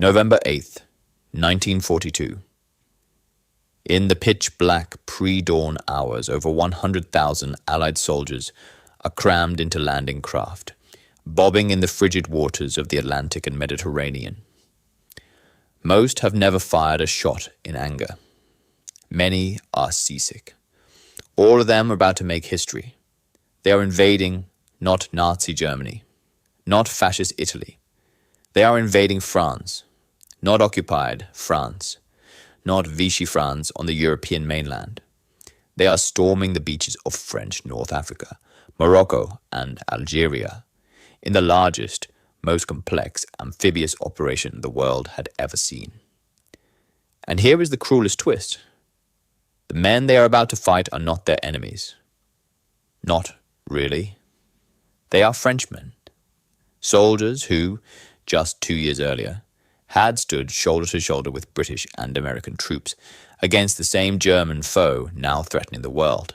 November 8th, 1942. In the pitch-black pre-dawn hours, over 100,000 Allied soldiers are crammed into landing craft, bobbing in the frigid waters of the Atlantic and Mediterranean. Most have never fired a shot in anger. Many are seasick. All of them are about to make history. They are invading not Nazi Germany, not fascist Italy. They are invading France, not occupied France, not Vichy France on the European mainland. They are storming the beaches of French North Africa, Morocco and Algeria, in the largest, most complex amphibious operation the world had ever seen. And here is the cruelest twist. The men they are about to fight are not their enemies. Not really. They are Frenchmen, soldiers who, just 2 years earlier, had stood shoulder to shoulder with British and American troops against the same German foe now threatening the world.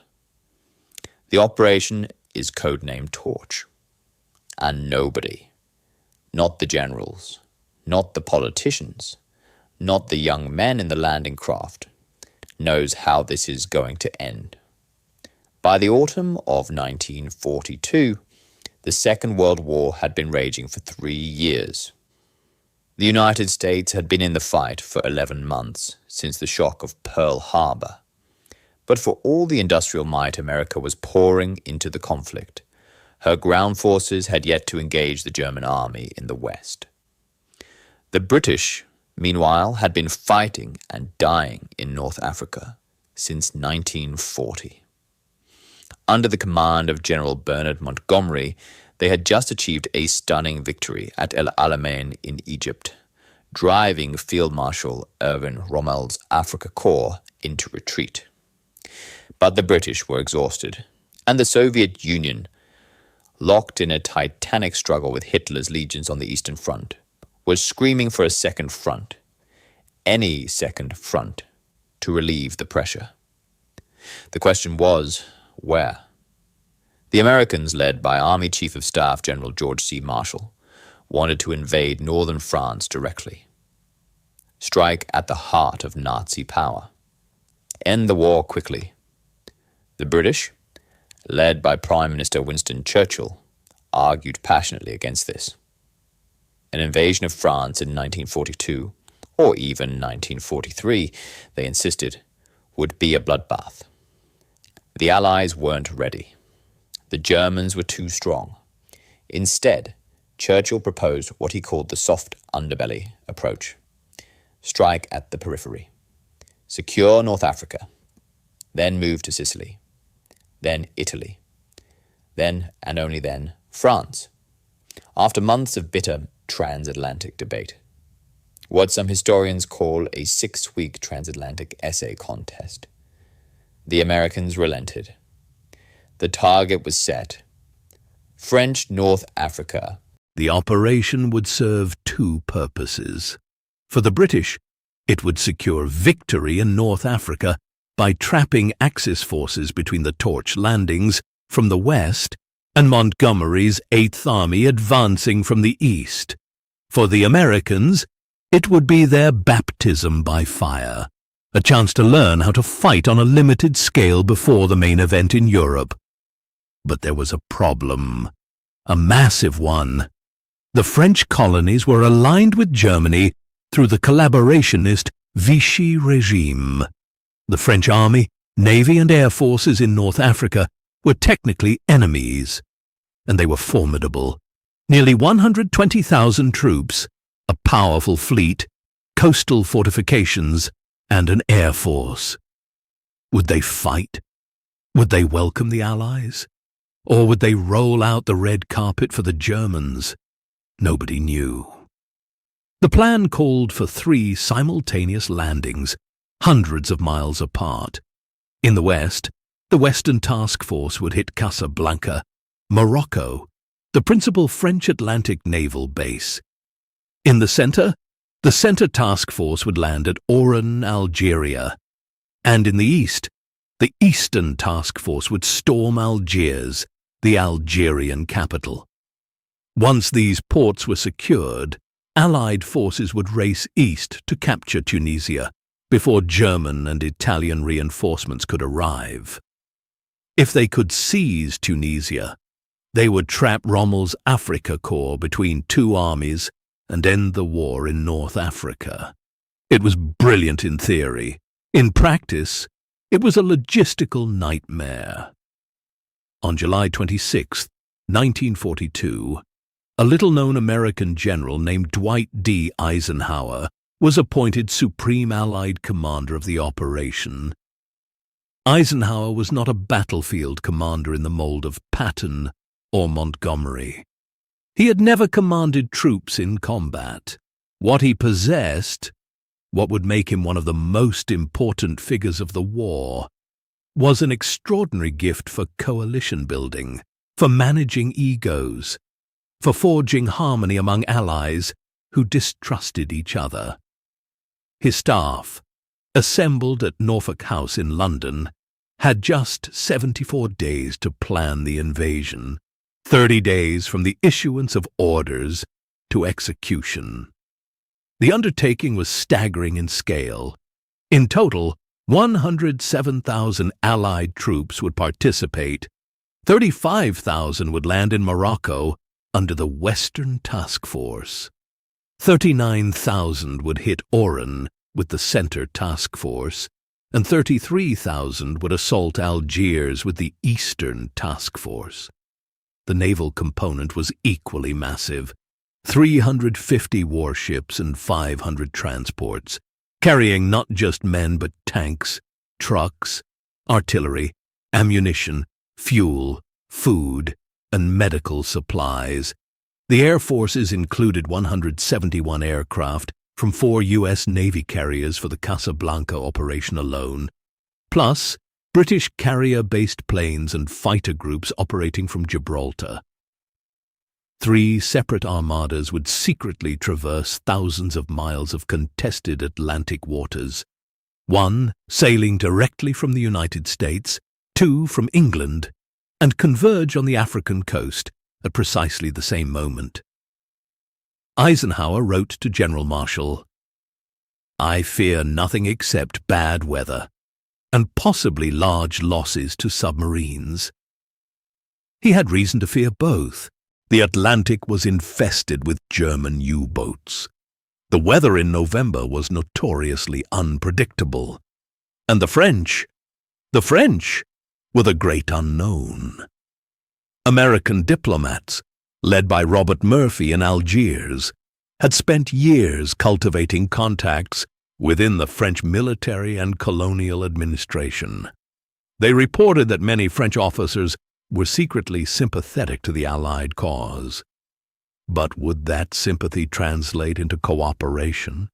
The operation is codenamed Torch. And nobody, not the generals, not the politicians, not the young men in the landing craft, knows how this is going to end. By the autumn of 1942, the Second World War had been raging for 3 years. The United States had been in the fight for 11 months since the shock of Pearl Harbor. But for all the industrial might America was pouring into the conflict, her ground forces had yet to engage the German army in the West. The British, meanwhile, had been fighting and dying in North Africa since 1940. Under the command of General Bernard Montgomery, they had just achieved a stunning victory at El Alamein in Egypt, driving Field Marshal Erwin Rommel's Afrika Korps into retreat. But the British were exhausted, and the Soviet Union, locked in a titanic struggle with Hitler's legions on the Eastern Front, was screaming for a second front, any second front, to relieve the pressure. The question was, where? The Americans, led by Army Chief of Staff General George C. Marshall, wanted to invade northern France directly, strike at the heart of Nazi power, end the war quickly. The British, led by Prime Minister Winston Churchill, argued passionately against this. An invasion of France in 1942, or even 1943, they insisted, would be a bloodbath. The Allies weren't ready. The Germans were too strong. Instead, Churchill proposed what he called the soft underbelly approach. Strike at the periphery. Secure North Africa. Then move to Sicily. Then Italy. Then, and only then, France. After months of bitter transatlantic debate. What some historians call a 6-week transatlantic essay contest. The Americans relented. The target was set. French North Africa. The operation would serve two purposes. For the British, it would secure victory in North Africa by trapping Axis forces between the Torch landings from the west and Montgomery's 8th Army advancing from the east. For the Americans, it would be their baptism by fire, a chance to learn how to fight on a limited scale before the main event in Europe. But there was a problem, a massive one. The French colonies were aligned with Germany through the collaborationist Vichy regime. The French army, navy and air forces in North Africa were technically enemies, and they were formidable. Nearly 120,000 troops, a powerful fleet, coastal fortifications, and an air force. Would they fight? Would they welcome the Allies? Or would they roll out the red carpet for the Germans? Nobody knew. The plan called for 3 simultaneous landings, hundreds of miles apart. In the west, the Western Task Force would hit Casablanca, Morocco, the principal French Atlantic naval base. In the center Task Force would land at Oran, Algeria. And in the east, the Eastern Task Force would storm Algiers, the Algerian capital. Once these ports were secured, Allied forces would race east to capture Tunisia before German and Italian reinforcements could arrive. If they could seize Tunisia, they would trap Rommel's Afrika Korps between two armies and end the war in North Africa. It was brilliant in theory. In practice, it was a logistical nightmare. On July 26, 1942, a little-known American general named Dwight D. Eisenhower was appointed Supreme Allied Commander of the operation. Eisenhower was not a battlefield commander in the mold of Patton or Montgomery. He had never commanded troops in combat. What he possessed, what would make him one of the most important figures of the war, was an extraordinary gift for coalition building, for managing egos, for forging harmony among allies who distrusted each other. His staff, assembled at Norfolk House in London, had just 74 days to plan the invasion, 30 days from the issuance of orders to execution. The undertaking was staggering in scale. In total, 107,000 Allied troops would participate. 35,000 would land in Morocco under the Western Task Force. 39,000 would hit Oran with the Center Task Force, and 33,000 would assault Algiers with the Eastern Task Force. The naval component was equally massive, 350 warships and 500 transports, carrying not just men but tanks, trucks, artillery, ammunition, fuel, food, and medical supplies. The Air Forces included 171 aircraft from 4 U.S. Navy carriers for the Casablanca operation alone, plus British carrier-based planes and fighter groups operating from Gibraltar. 3 separate armadas would secretly traverse thousands of miles of contested Atlantic waters, 1 sailing directly from the United States, 2 from England, and converge on the African coast at precisely the same moment. Eisenhower wrote to General Marshall, "I fear nothing except bad weather, and possibly large losses to submarines." He had reason to fear both. The Atlantic was infested with German U-boats. The weather in November was notoriously unpredictable. And the French were the great unknown. American diplomats, led by Robert Murphy in Algiers, had spent years cultivating contacts within the French military and colonial administration. They reported that many French officers were secretly sympathetic to the Allied cause. But would that sympathy translate into cooperation?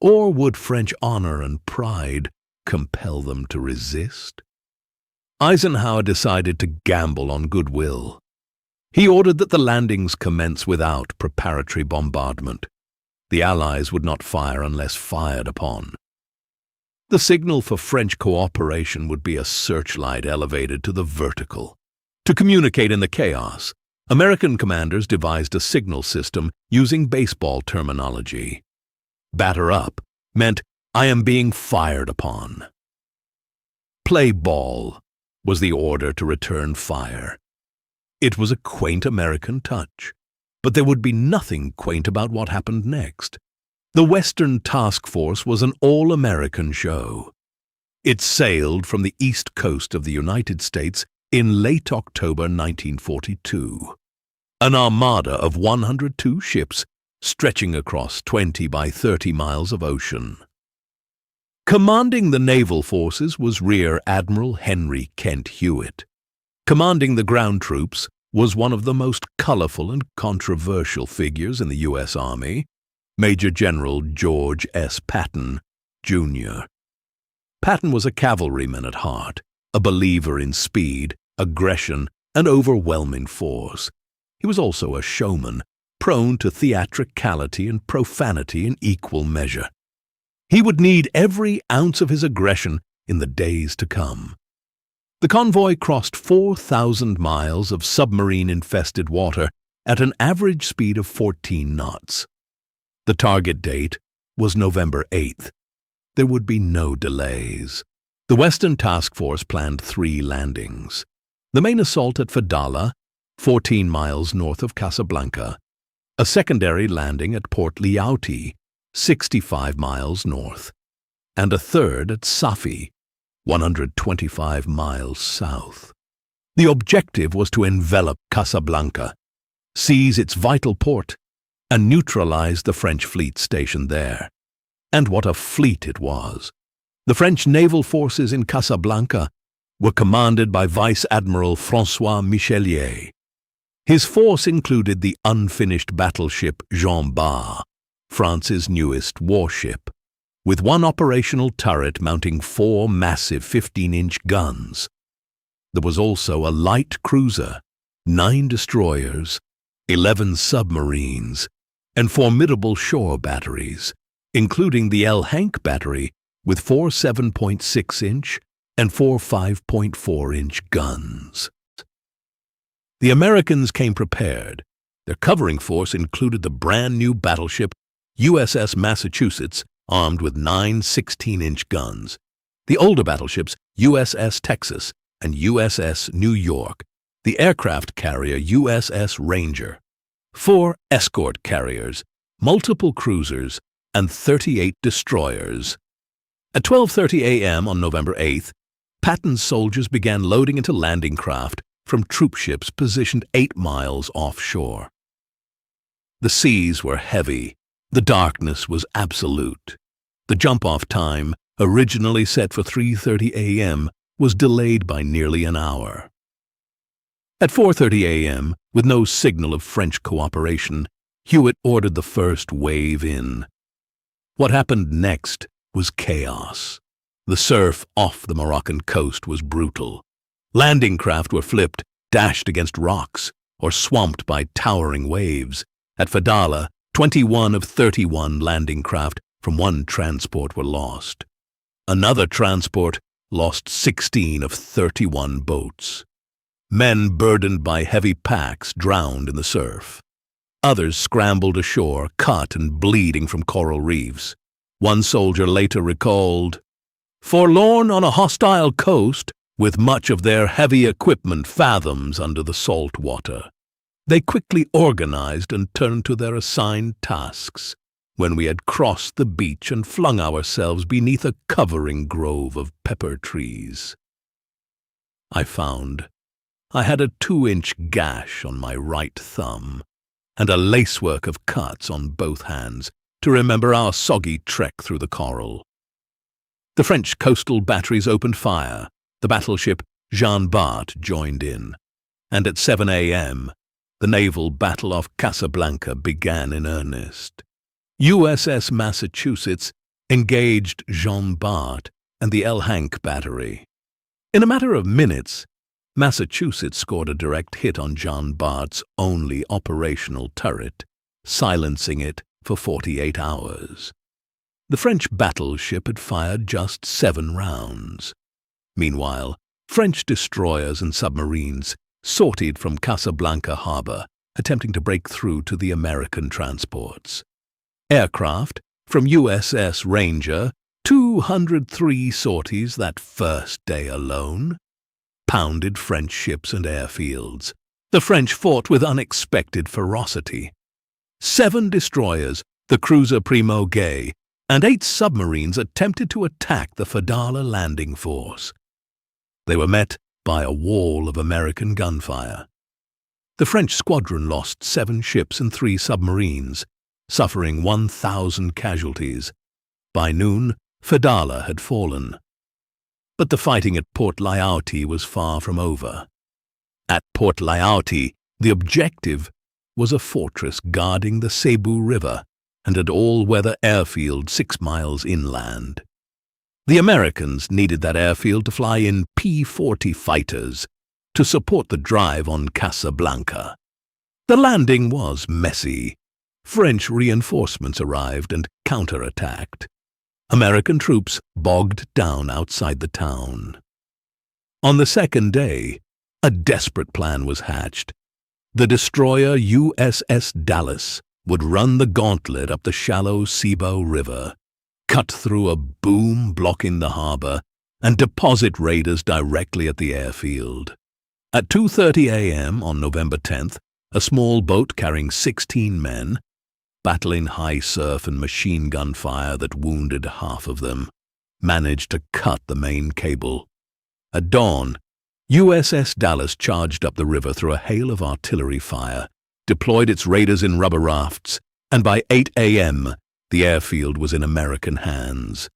Or would French honor and pride compel them to resist? Eisenhower decided to gamble on goodwill. He ordered that the landings commence without preparatory bombardment. The Allies would not fire unless fired upon. The signal for French cooperation would be a searchlight elevated to the vertical. To communicate in the chaos, American commanders devised a signal system using baseball terminology. Batter up meant, "I am being fired upon." Play ball was the order to return fire. It was a quaint American touch, but there would be nothing quaint about what happened next. The Western Task Force was an all-American show. It sailed from the east coast of the United States in late October 1942. An armada of 102 ships stretching across 20 by 30 miles of ocean. Commanding the naval forces was Rear Admiral Henry Kent Hewitt. Commanding the ground troops was one of the most colorful and controversial figures in the U.S. Army, Major General George S. Patton, Jr. Patton was a cavalryman at heart, a believer in speed, aggression, and overwhelming force. He was also a showman, prone to theatricality and profanity in equal measure. He would need every ounce of his aggression in the days to come. The convoy crossed 4,000 miles of submarine-infested water at an average speed of 14 knots. The target date was November 8th. There would be no delays. The Western Task Force planned 3 landings. The main assault at Fedala, 14 miles north of Casablanca, a secondary landing at Port Liauti, 65 miles north, and a third at Safi, 125 miles south. The objective was to envelop Casablanca, seize its vital port, and neutralize the French fleet stationed there. And what a fleet it was! The French naval forces in Casablanca were commanded by Vice Admiral François Michelier. His force included the unfinished battleship Jean Bart, France's newest warship, with one operational turret mounting 4 massive 15-inch guns. There was also a light cruiser, 9 destroyers, 11 submarines, and formidable shore batteries, including the El Hank battery with 4 7.6-inch and 4 5.4-inch guns. The Americans came prepared. Their covering force included the brand-new battleship USS Massachusetts, armed with 9 16-inch guns, the older battleships USS Texas and USS New York, the aircraft carrier USS Ranger, 4 escort carriers, multiple cruisers, and 38 destroyers. At 12:30 a.m. on November 8th, Patton's soldiers began loading into landing craft from troop ships positioned 8 miles offshore. The seas were heavy. The darkness was absolute. The jump-off time, originally set for 3:30 a.m., was delayed by nearly an hour. At 4:30 a.m., with no signal of French cooperation, Hewitt ordered the first wave in. What happened next was chaos. The surf off the Moroccan coast was brutal. Landing craft were flipped, dashed against rocks, or swamped by towering waves. At Fedala, 21 of 31 landing craft from one transport were lost. Another transport lost 16 of 31 boats. Men burdened by heavy packs drowned in the surf. Others scrambled ashore, cut and bleeding from coral reefs. One soldier later recalled, "Forlorn on a hostile coast, with much of their heavy equipment fathoms under the salt water, they quickly organized and turned to their assigned tasks when we had crossed the beach and flung ourselves beneath a covering grove of pepper trees." I found I had a 2-inch gash on my right thumb and a lacework of cuts on both hands to remember our soggy trek through the coral. The French coastal batteries opened fire. The battleship Jean Bart joined in, and at 7 a.m., the naval battle off Casablanca began in earnest. USS Massachusetts engaged Jean Bart and the El Hank battery. In a matter of minutes, Massachusetts scored a direct hit on Jean Bart's only operational turret, silencing it for 48 hours. The French battleship had fired just 7 rounds. Meanwhile, French destroyers and submarines sortied from Casablanca harbor, attempting to break through to the American transports. Aircraft from USS Ranger, 203 sorties that first day alone, pounded French ships and airfields. The French fought with unexpected ferocity. 7 destroyers, the cruiser Primo Gay, and 8 submarines attempted to attack the Fedala landing force. They were met by a wall of American gunfire. The French squadron lost 7 ships and 3 submarines, suffering 1,000 casualties. By noon, Fedala had fallen. But the fighting at Port Liauti was far from over. At Port Liauti, the objective was a fortress guarding the Cebu River and an all-weather airfield 6 miles inland. The Americans needed that airfield to fly in P-40 fighters to support the drive on Casablanca. The landing was messy. French reinforcements arrived and counterattacked. American troops bogged down outside the town. On the second day, a desperate plan was hatched. The destroyer USS Dallas would run the gauntlet up the shallow Cibo River, cut through a boom blocking the harbor, and deposit raiders directly at the airfield. At 2:30 a.m. on November 10th, a small boat carrying 16 men, battling high surf and machine gun fire that wounded half of them, managed to cut the main cable. At dawn, USS Dallas charged up the river through a hail of artillery fire, deployed its raiders in rubber rafts, and by 8 a.m., the airfield was in American hands.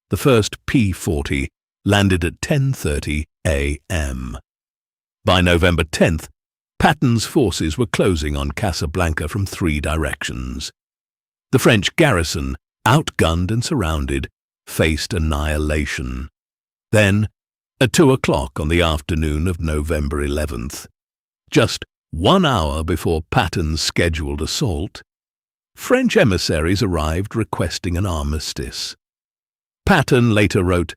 The first P-40 landed at 10:30 a.m. By November 10th, Patton's forces were closing on Casablanca from 3 directions. The French garrison, outgunned and surrounded, faced annihilation. Then, at 2 o'clock on the afternoon of November 11th, just 1 hour before Patton's scheduled assault, French emissaries arrived requesting an armistice. Patton later wrote,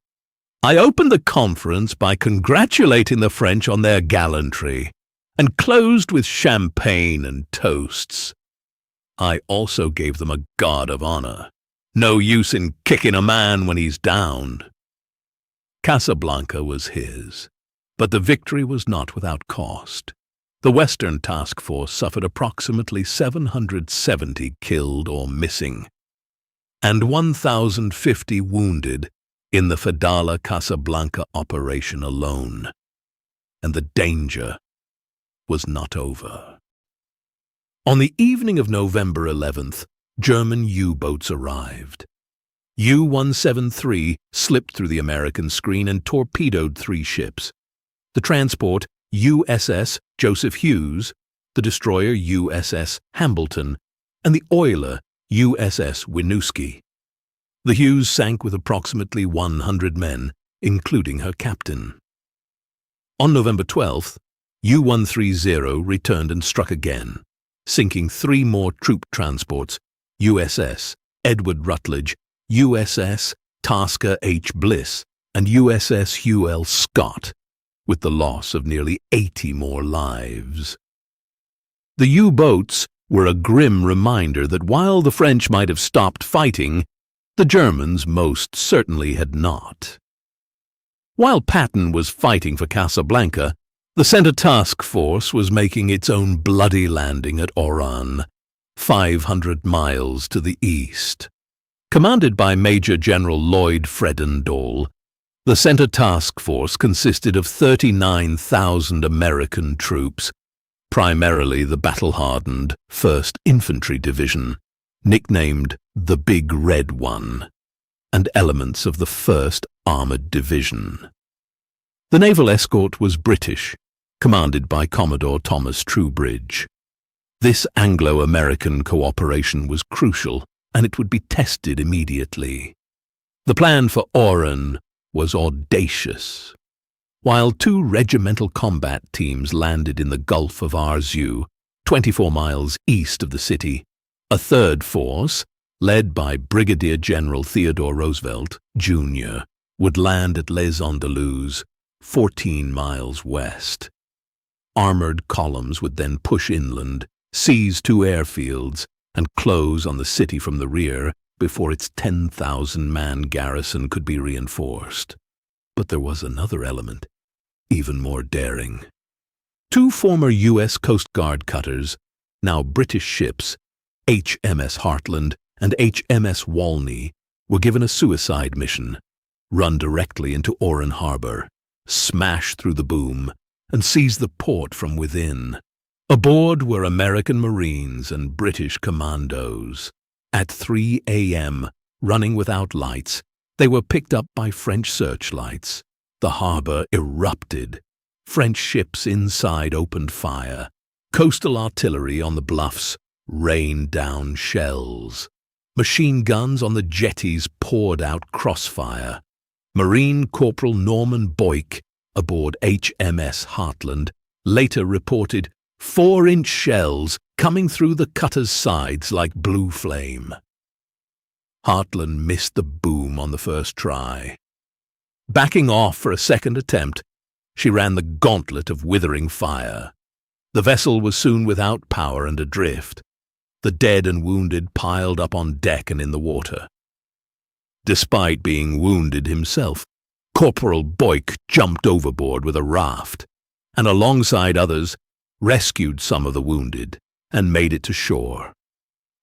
"I opened the conference by congratulating the French on their gallantry, and closed with champagne and toasts. I also gave them a guard of honor. No use in kicking a man when he's down." Casablanca was his, but the victory was not without cost. The Western Task Force suffered approximately 770 killed or missing, and 1,050 wounded in the Fedala Casablanca operation alone. And the danger was not over. On the evening of November 11th, German U-boats arrived. U-173 slipped through the American screen and torpedoed 3 ships. The transport USS Joseph Hughes, the destroyer USS Hambleton, and the oiler USS Winooski. The Hughes sank with approximately 100 men, including her captain. On November 12th, U-130 returned and struck again, sinking 3 more troop transports, USS Edward Rutledge, USS Tasker H. Bliss, and USS Hugh L. Scott, with the loss of nearly 80 more lives. The U-boats were a grim reminder that while the French might have stopped fighting, the Germans most certainly had not. While Patton was fighting for Casablanca, the Center Task Force was making its own bloody landing at Oran, 500 miles to the east. Commanded by Major General Lloyd Fredendall, the Center Task Force consisted of 39,000 American troops, primarily the battle-hardened 1st Infantry Division, nicknamed the Big Red One, and elements of the 1st Armored Division. The naval escort was British, commanded by Commodore Thomas Trowbridge. This Anglo-American cooperation was crucial, and it would be tested immediately. The plan for Oran was audacious. While 2 regimental combat teams landed in the Gulf of Arzew, 24 miles east of the city, a 3rd force, led by Brigadier General Theodore Roosevelt, Jr., would land at Les Andalous, 14 miles west. Armored columns would then push inland, seize 2 airfields, and close on the city from the rear before its 10,000-man garrison could be reinforced. But there was another element, even more daring. 2 former U.S. Coast Guard cutters, now British ships, HMS Heartland and HMS Walney, were given a suicide mission: run directly into Oran Harbor, smash through the boom, and seize the port from within. Aboard were American Marines and British commandos. At 3 a.m., running without lights, they were picked up by French searchlights. The harbor erupted. French ships inside opened fire. Coastal artillery on the bluffs rained down shells. Machine guns on the jetties poured out crossfire. Marine Corporal Norman Boyk, aboard HMS Heartland, later reported 4-inch shells coming through the cutter's sides like blue flame. Heartland missed the boom on the first try. Backing off for a second attempt, she ran the gauntlet of withering fire. The vessel was soon without power and adrift. the dead and wounded piled up on deck and in the water. Despite being wounded himself, Corporal Boyk jumped overboard with a raft, and alongside others, rescued some of the wounded and made it to shore.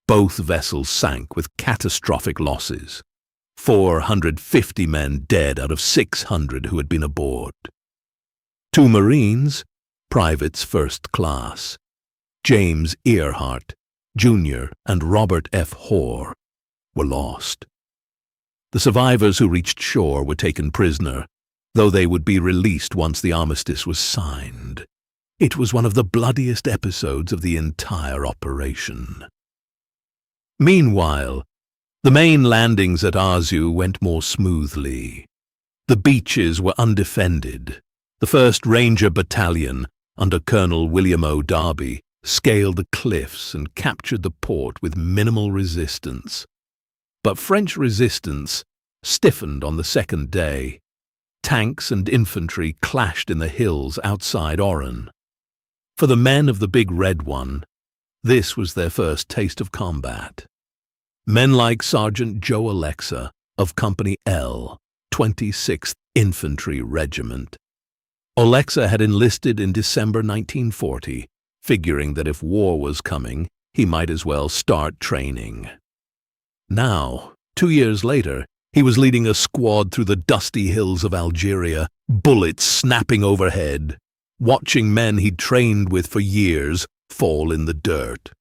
Both vessels sank with catastrophic losses. 450 men dead out of 600 who had been aboard. 2 Marines, privates first class, James Earhart, Jr. and Robert F. Hoare, were lost. The survivors who reached shore were taken prisoner, though they would be released once the armistice was signed. It was one of the bloodiest episodes of the entire operation. Meanwhile, the main landings at Azu went more smoothly. The beaches were undefended. The 1st Ranger Battalion, under Colonel William O. Darby, scaled the cliffs and captured the port with minimal resistance. But French resistance stiffened on the 2nd day. Tanks and infantry clashed in the hills outside Oran. For the men of the Big Red One, this was their first taste of combat. Men like Sergeant Joe Alexa of Company L, 26th Infantry Regiment. Alexa had enlisted in December 1940, figuring that if war was coming, he might as well start training. Now, 2 years later, he was leading a squad through the dusty hills of Algeria, bullets snapping overhead, watching men he'd trained with for years fall in the dirt.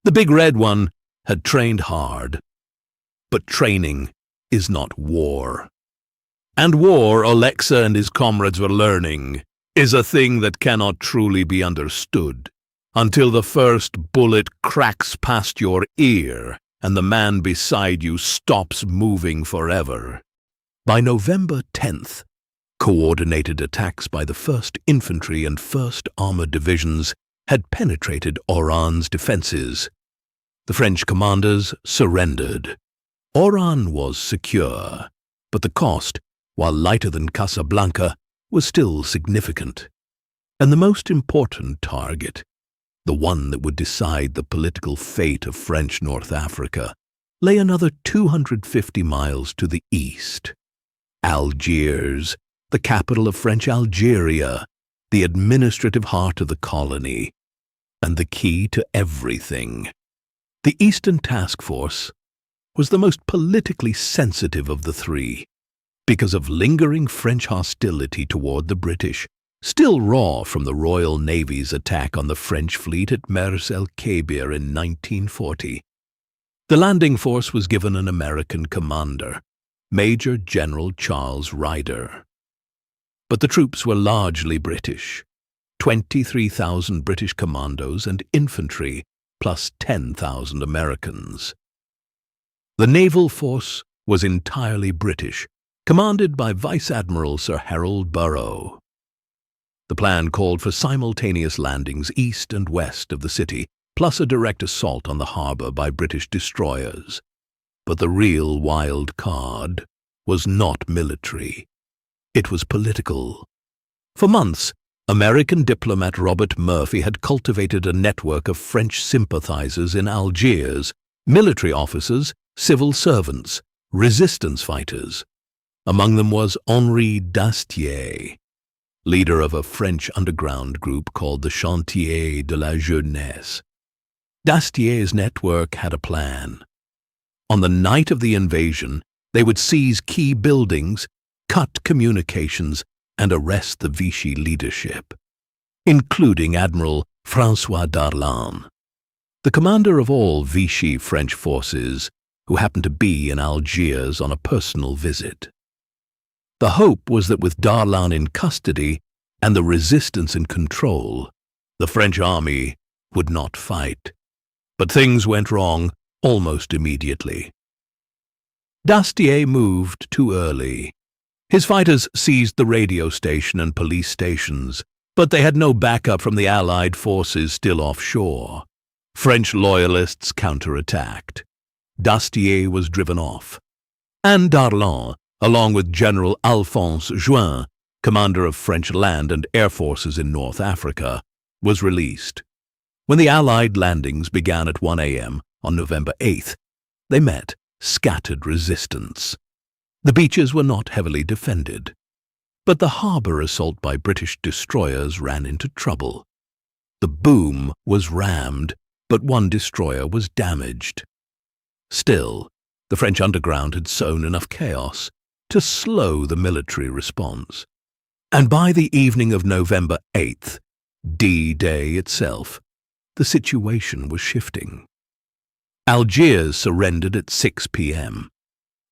The Big Red One had trained hard, but training is not war. And war, Alexa and his comrades were learning, is a thing that cannot truly be understood until the first bullet cracks past your ear and the man beside you stops moving forever. By November 10th, coordinated attacks by the 1st Infantry and 1st Armored Divisions had penetrated Oran's defenses. The French commanders surrendered. Oran was secure, but the cost, while lighter than Casablanca, was still significant. And the most important target, the one that would decide the political fate of French North Africa, lay another 250 miles to the east. Algiers, the capital of French Algeria, the administrative heart of the colony, and the key to everything. The Eastern Task Force was the most politically sensitive of the three, because of lingering French hostility toward the British, still raw from the Royal Navy's attack on the French fleet at Mers el-Kébir in 1940. The landing force was given an American commander, Major General Charles Ryder. But the troops were largely British, 23,000 British commandos and infantry, plus 10,000 Americans. The naval force was entirely British, commanded by Vice Admiral Sir Harold Burrow. The plan called for simultaneous landings east and west of the city, plus a direct assault on the harbour by British destroyers. But the real wild card was not military. It was political. For months, American diplomat Robert Murphy had cultivated a network of French sympathizers in Algiers, military officers, civil servants, resistance fighters. Among them was Henri Dastier, leader of a French underground group called the Chantier de la Jeunesse. Dastier's network had a plan. On the night of the invasion, they would seize key buildings, cut communications, and arrest the Vichy leadership, including Admiral François Darlan, the commander of all Vichy French forces, who happened to be in Algiers on a personal visit. The hope was that with Darlan in custody and the resistance in control, the French army would not fight. But things went wrong almost immediately. Dastier moved too early. His fighters seized the radio station and police stations, but they had no backup from the Allied forces still offshore. French loyalists counterattacked. Dastier was driven off. And Darlan, along with General Alphonse Juin, commander of French land and air forces in North Africa, was released. When the Allied landings began at 1 a.m. on November 8th, they met scattered resistance. The beaches were not heavily defended, but the harbour assault by British destroyers ran into trouble. The Boom was rammed, but one destroyer was damaged. Still, the French underground had sown enough chaos to slow the military response. And by the evening of November 8th, D-Day itself, the situation was shifting. Algiers surrendered at 6 p.m.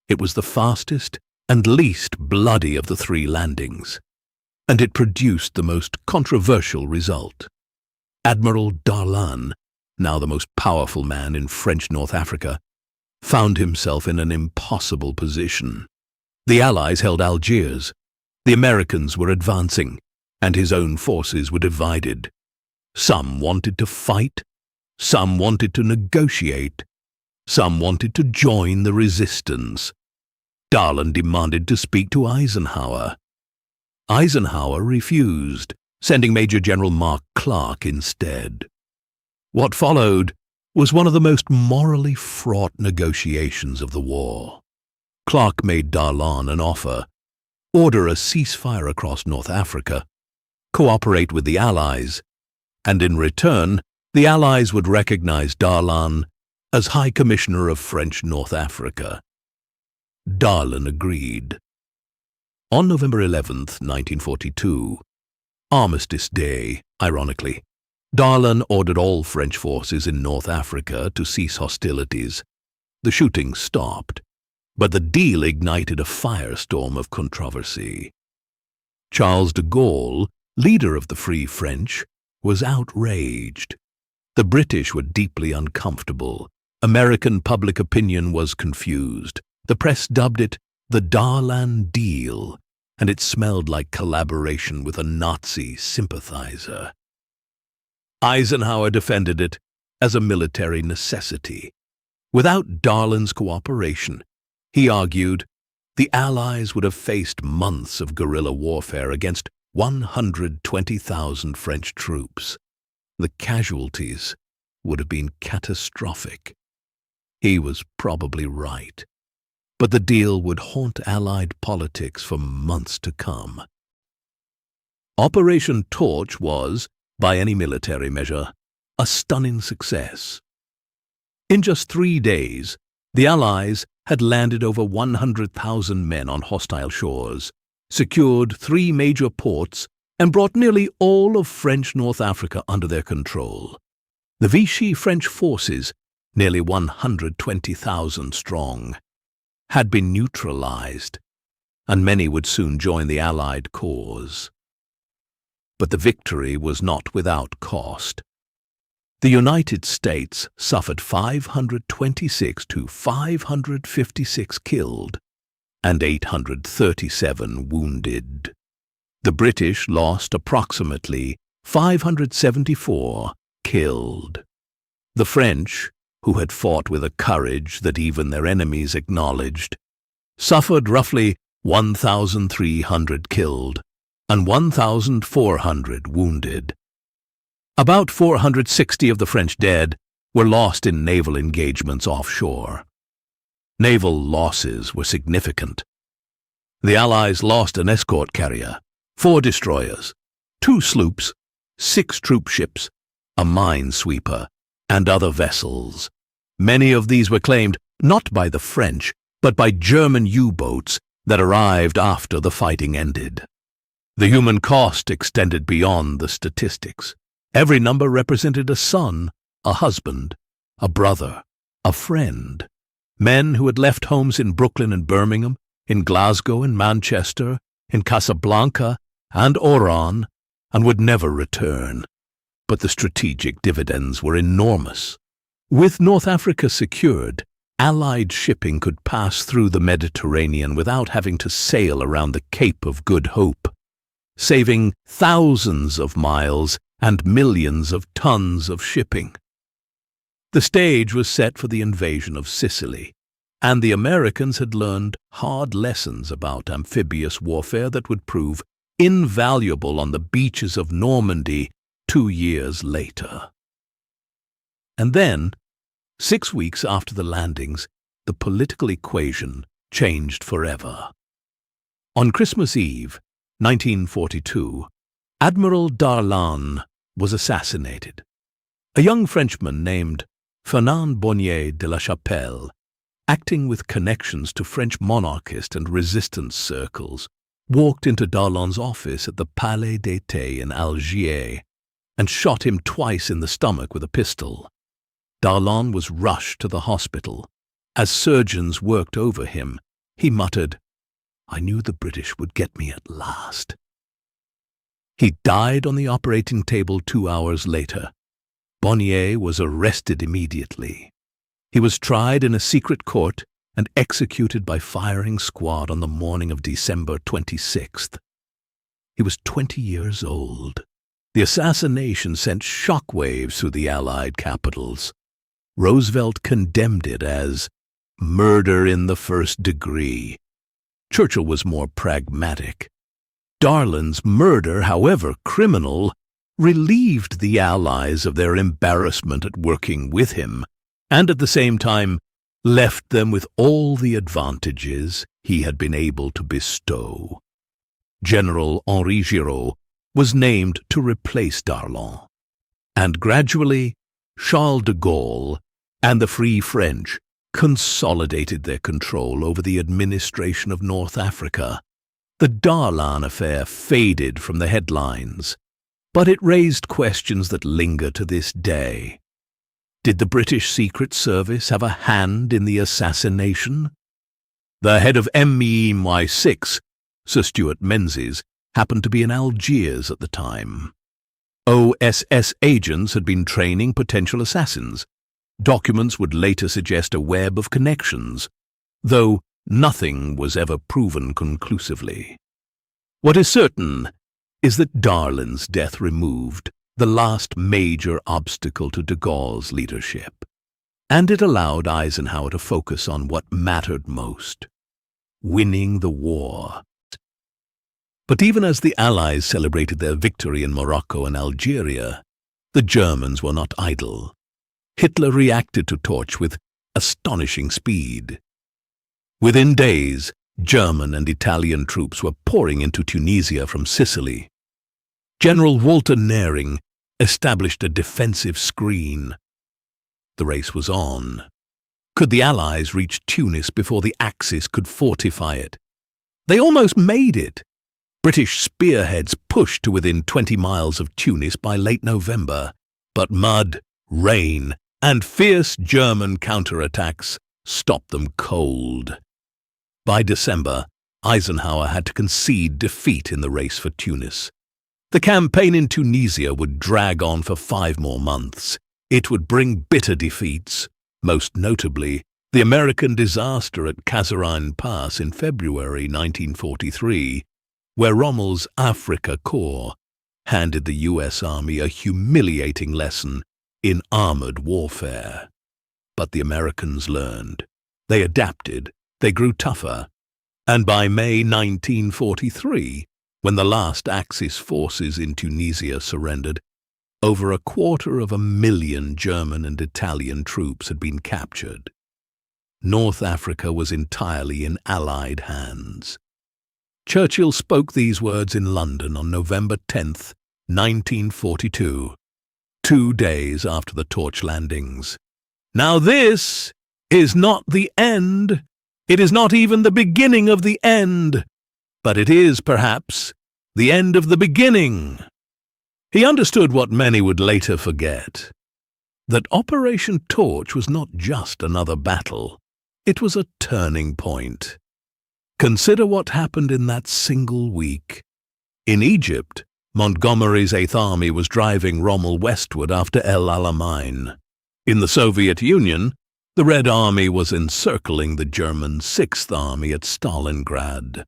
It was the fastest and least bloody of the three landings, and it produced the most controversial result. Admiral Darlan, now the most powerful man in French North Africa, found himself in an impossible position. The Allies held Algiers, the Americans were advancing, and his own forces were divided. Some wanted to fight, some wanted to negotiate, some wanted to join the resistance. Darlan demanded to speak to Eisenhower. Eisenhower refused, sending Major General Mark Clark instead. What followed was one of the most morally fraught negotiations of the war. Clark made Darlan an offer: order a ceasefire across North Africa, cooperate with the Allies, and in return, the Allies would recognize Darlan as High Commissioner of French North Africa. Darlan agreed. On November 11th, 1942, Armistice Day, ironically, Darlan ordered all French forces in North Africa to cease hostilities. The shooting stopped, but the deal ignited a firestorm of controversy. Charles de Gaulle, leader of the Free French, was outraged. The British were deeply uncomfortable. American public opinion was confused. The press dubbed it the Darlan Deal, and it smelled like collaboration with a Nazi sympathizer. Eisenhower defended it as a military necessity. Without Darlan's cooperation, he argued, the Allies would have faced months of guerrilla warfare against 120,000 French troops. The casualties would have been catastrophic. He was probably right, but the deal would haunt Allied politics for months to come. Operation Torch was, by any military measure, a stunning success. In just 3 days, the Allies had landed over 100,000 men on hostile shores, secured 3 major ports, and brought nearly all of French North Africa under their control. The Vichy French forces, nearly 120,000 strong, had been neutralized, and many would soon join the Allied cause. But the victory was not without cost. The United States suffered 526 to 556 killed and 837 wounded. The British lost approximately 574 killed. The French, who had fought with a courage that even their enemies acknowledged, suffered roughly 1,300 killed and 1,400 wounded. About 460 of the French dead were lost in naval engagements offshore. Naval losses were significant. The Allies lost an escort carrier, 4 destroyers, 2 sloops, 6 troop ships, a minesweeper, and other vessels. Many of these were claimed not by the French, but by German U-boats that arrived after the fighting ended. The human cost extended beyond the statistics. Every number represented a son, a husband, a brother, a friend. Men who had left homes in Brooklyn and Birmingham, in Glasgow and Manchester, in Casablanca and Oran, and would never return. But the strategic dividends were enormous. With North Africa secured, Allied shipping could pass through the Mediterranean without having to sail around the Cape of Good Hope, saving thousands of miles and millions of tons of shipping. The stage was set for the invasion of Sicily, and the Americans had learned hard lessons about amphibious warfare that would prove invaluable on the beaches of Normandy 2 years later. And then, 6 weeks after the landings, the political equation changed forever. On Christmas Eve, 1942, Admiral Darlan was assassinated. A young Frenchman named Fernand Bonnier de la Chapelle, acting with connections to French monarchist and resistance circles, walked into Darlan's office at the Palais d'Été in Algiers and shot him twice in the stomach with a pistol. Darlan was rushed to the hospital. As surgeons worked over him, he muttered, "I knew the British would get me at last." He died on the operating table 2 hours later. Bonnier was arrested immediately. He was tried in a secret court and executed by firing squad on the morning of December 26th. He was 20 years old. The assassination sent shockwaves through the Allied capitals. Roosevelt condemned it as murder in the first degree. Churchill was more pragmatic. Darlan's murder, however criminal, relieved the Allies of their embarrassment at working with him, and at the same time left them with all the advantages he had been able to bestow. General Henri Giraud was named to replace Darlan, and gradually Charles de Gaulle and the Free French consolidated their control over the administration of North Africa. The Darlan affair faded from the headlines, but it raised questions that linger to this day. Did the British Secret Service have a hand in the assassination? The head of MI6, Sir Stuart Menzies, happened to be in Algiers at the time. OSS agents had been training potential assassins. Documents would later suggest a web of connections, though nothing was ever proven conclusively. What is certain is that Darlan's death removed the last major obstacle to de Gaulle's leadership, and it allowed Eisenhower to focus on what mattered most: winning the war. But even as the Allies celebrated their victory in Morocco and Algeria, the Germans were not idle. Hitler reacted to torch with astonishing speed. Within days, German and Italian troops were pouring into Tunisia from Sicily. General Walter Nering established a defensive screen. The race was on. Could the Allies reach Tunis before the Axis could fortify it? They almost made it. British spearheads pushed to within 20 miles of Tunis by late November, but mud, rain, and fierce German counterattacks stopped them cold. By December, Eisenhower had to concede defeat in the race for Tunis. The campaign in Tunisia would drag on for 5 more months. It would bring bitter defeats, most notably the American disaster at Kasserine Pass in February 1943, where Rommel's Afrika Korps handed the U.S. Army a humiliating lesson in armored warfare. But the Americans learned. They adapted. They grew tougher. And by May 1943, when the last Axis forces in Tunisia surrendered, over 250,000 German and Italian troops had been captured. North Africa was entirely in Allied hands. Churchill spoke these words in London on November 10, 1942, 2 days after the torch landings. Now this is not the end. It is not even the beginning of the end. But it is, perhaps, the end of the beginning. He understood what many would later forget, that Operation Torch was not just another battle. It was a turning point. Consider what happened in that single week. In Egypt, Montgomery's Eighth Army was driving Rommel westward after El Alamein. In the Soviet Union, the Red Army was encircling the German Sixth Army at Stalingrad.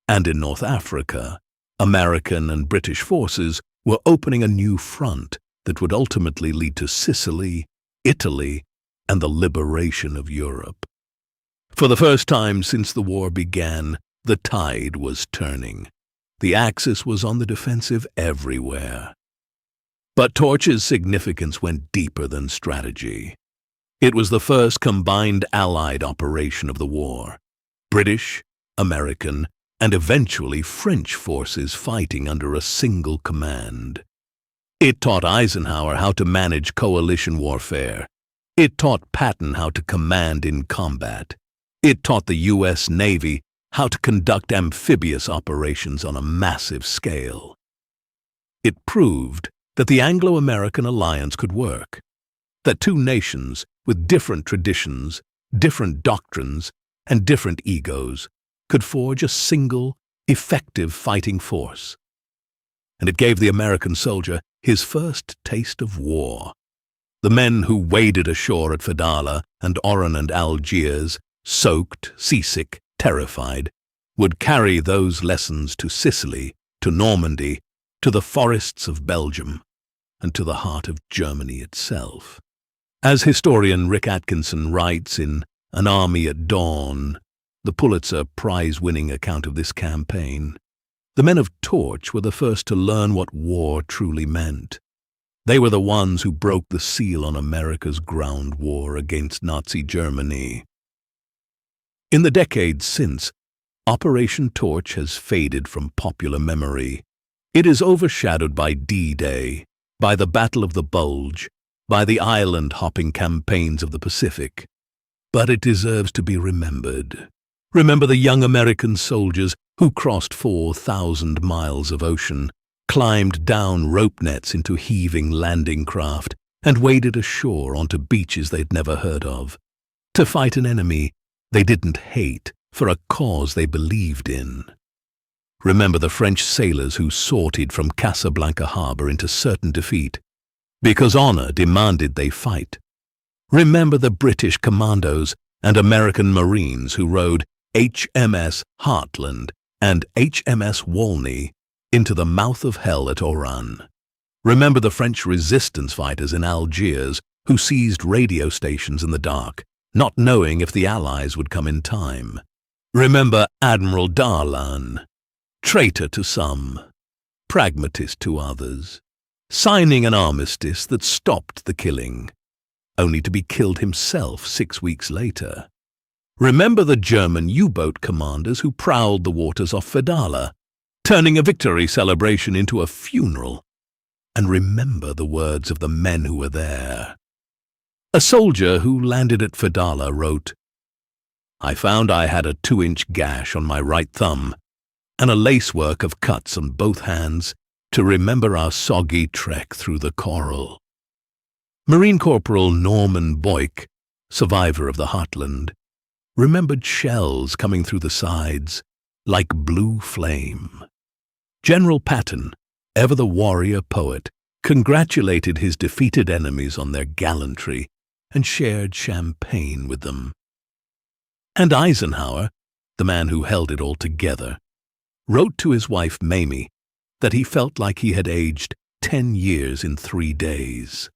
And in North Africa, American and British forces were opening a new front that would ultimately lead to Sicily, Italy, and the liberation of Europe. For the first time since the war began, the tide was turning. The Axis was on the defensive everywhere. But Torch's significance went deeper than strategy. It was the first combined Allied operation of the war. British, American, and eventually French forces fighting under a single command. It taught Eisenhower how to manage coalition warfare. It taught Patton how to command in combat. It taught the U.S. Navy how to conduct amphibious operations on a massive scale. It proved that the Anglo-American alliance could work, that two nations with different traditions, different doctrines, and different egos could forge a single, effective fighting force. And it gave the American soldier his first taste of war. The men who waded ashore at Fedala and Oran and Algiers, soaked, seasick, terrified, would carry those lessons to Sicily, to Normandy, to the forests of Belgium, and to the heart of Germany itself. As historian Rick Atkinson writes in An Army at Dawn, the Pulitzer Prize-winning account of this campaign, the men of Torch were the first to learn what war truly meant. They were the ones who broke the seal on America's ground war against Nazi Germany. In the decades since, Operation Torch has faded from popular memory. It is overshadowed by D-Day, by the Battle of the Bulge, by the island-hopping campaigns of the Pacific. But it deserves to be remembered. Remember the young American soldiers who crossed 4,000 miles of ocean, climbed down rope nets into heaving landing craft, and waded ashore onto beaches they'd never heard of, to fight an enemy they didn't hate for a cause they believed in. Remember the French sailors who sortied from Casablanca harbor into certain defeat, because honor demanded they fight. Remember the British commandos and American Marines who rode HMS Heartland and HMS Walney into the mouth of hell at Oran. Remember the French resistance fighters in Algiers who seized radio stations in the dark, not knowing if the Allies would come in time. Remember Admiral Darlan, traitor to some, pragmatist to others, signing an armistice that stopped the killing, only to be killed himself 6 weeks later. Remember the German U-boat commanders who prowled the waters off Fedala, turning a victory celebration into a funeral. And remember the words of the men who were there. A soldier who landed at Fedala wrote, "I found I had a 2-inch gash on my right thumb and a lacework of cuts on both hands to remember our soggy trek through the coral." Marine Corporal Norman Boyk, survivor of the Heartland, remembered shells coming through the sides like blue flame. General Patton, ever the warrior poet, congratulated his defeated enemies on their gallantry and shared champagne with them. And Eisenhower, the man who held it all together, wrote to his wife Mamie that he felt like he had aged 10 years in 3 days.